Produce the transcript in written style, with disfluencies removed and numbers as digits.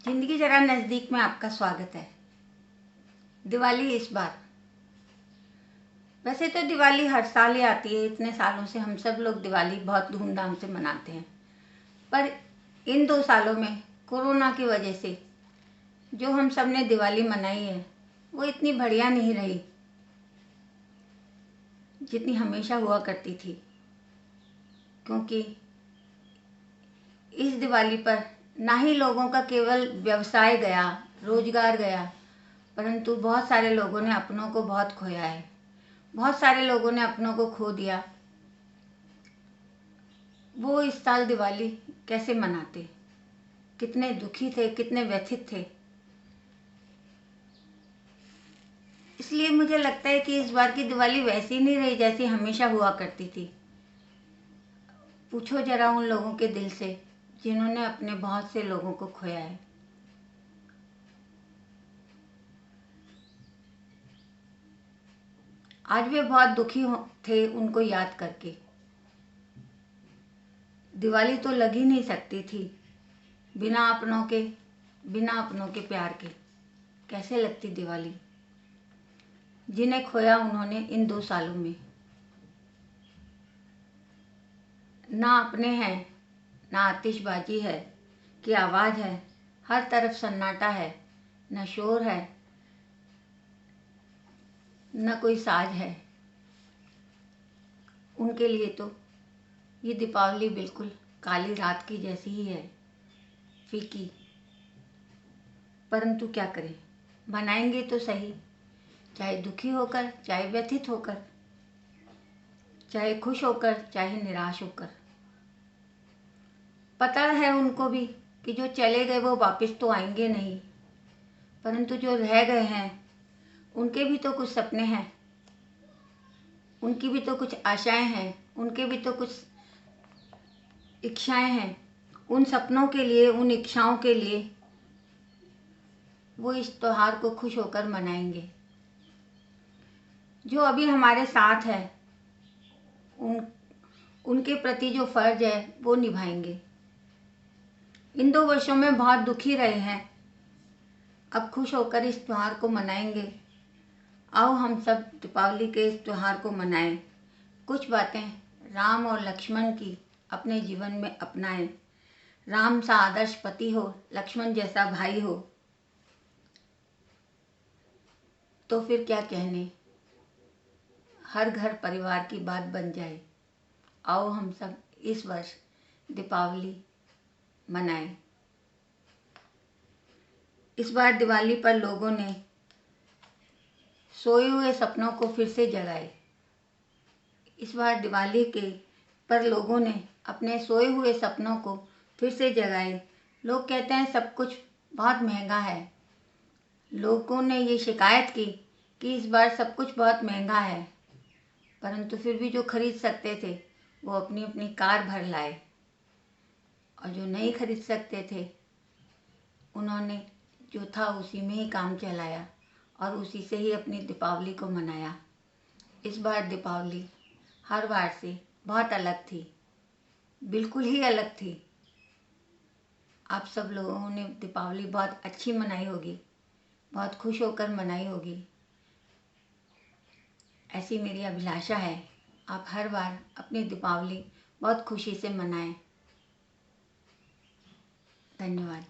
जिंदगी जरा नज़दीक में आपका स्वागत है। दिवाली इस बार, वैसे तो दिवाली हर साल ही आती है। इतने सालों से हम सब लोग दिवाली बहुत धूमधाम से मनाते हैं, पर इन 2 सालों में कोरोना की वजह से जो हम सब ने दिवाली मनाई है वो इतनी बढ़िया नहीं रही जितनी हमेशा हुआ करती थी। क्योंकि इस दिवाली पर ना ही लोगों का केवल व्यवसाय गया, रोजगार गया, परंतु बहुत सारे लोगों ने अपनों को बहुत खोया है। बहुत सारे लोगों ने अपनों को खो दिया। वो इस साल दिवाली कैसे मनाते, कितने दुखी थे, कितने व्यथित थे। इसलिए मुझे लगता है कि इस बार की दिवाली वैसी नहीं रही जैसी हमेशा हुआ करती थी। पूछो जरा उन लोगों के दिल से जिन्होंने अपने बहुत से लोगों को खोया है। आज वे बहुत दुखी थे उनको याद करके। दिवाली तो लग ही नहीं सकती थी बिना अपनों के, बिना अपनों के प्यार के। कैसे लगती दिवाली, जिन्हें खोया उन्होंने इन 2 सालों में। ना अपने हैं, ना आतिशबाजी है कि आवाज़ है, हर तरफ सन्नाटा है, न शोर है, न कोई साज है। उनके लिए तो ये दीपावली बिल्कुल काली रात की जैसी ही है, फीकी। परंतु क्या करें, मनाएंगे तो सही, चाहे दुखी होकर, चाहे व्यथित होकर, चाहे खुश होकर, चाहे निराश होकर। पता है उनको भी कि जो चले गए वो वापस तो आएंगे नहीं, परंतु जो रह गए हैं उनके भी तो कुछ सपने हैं, उनकी भी तो कुछ आशाएं हैं, उनके भी तो कुछ इच्छाएं हैं। उन सपनों के लिए, उन इच्छाओं के लिए वो इस त्योहार को खुश होकर मनाएंगे। जो अभी हमारे साथ है उनके प्रति जो फर्ज है वो निभाएंगे। इन 2 वर्षों में बहुत दुखी रहे हैं, अब खुश होकर इस त्योहार को मनाएंगे। आओ हम सब दीपावली के इस त्योहार को मनाएं। कुछ बातें राम और लक्ष्मण की अपने जीवन में अपनाएं। राम सा आदर्श पति हो, लक्ष्मण जैसा भाई हो, तो फिर क्या कहने, हर घर परिवार की बात बन जाए। आओ हम सब इस वर्ष दीपावली मनाएं। इस बार दिवाली पर लोगों ने सोए हुए सपनों को फिर से जगाए। इस बार दिवाली के पर लोगों ने अपने सोए हुए सपनों को फिर से जगाए। लोग कहते हैं सब कुछ बहुत महंगा है। लोगों ने ये शिकायत की कि इस बार सब कुछ बहुत महंगा है, परंतु फिर भी जो खरीद सकते थे वो अपनी अपनी कार भर लाए, और जो नहीं खरीद सकते थे उन्होंने जो था उसी में ही काम चलाया और उसी से ही अपनी दीपावली को मनाया। इस बार दीपावली हर बार से बहुत अलग थी, बिल्कुल ही अलग थी। आप सब लोगों ने दीपावली बहुत अच्छी मनाई होगी, बहुत खुश होकर मनाई होगी, ऐसी मेरी अभिलाषा है। आप हर बार अपनी दीपावली बहुत खुशी से मनाएं। धन्यवाद।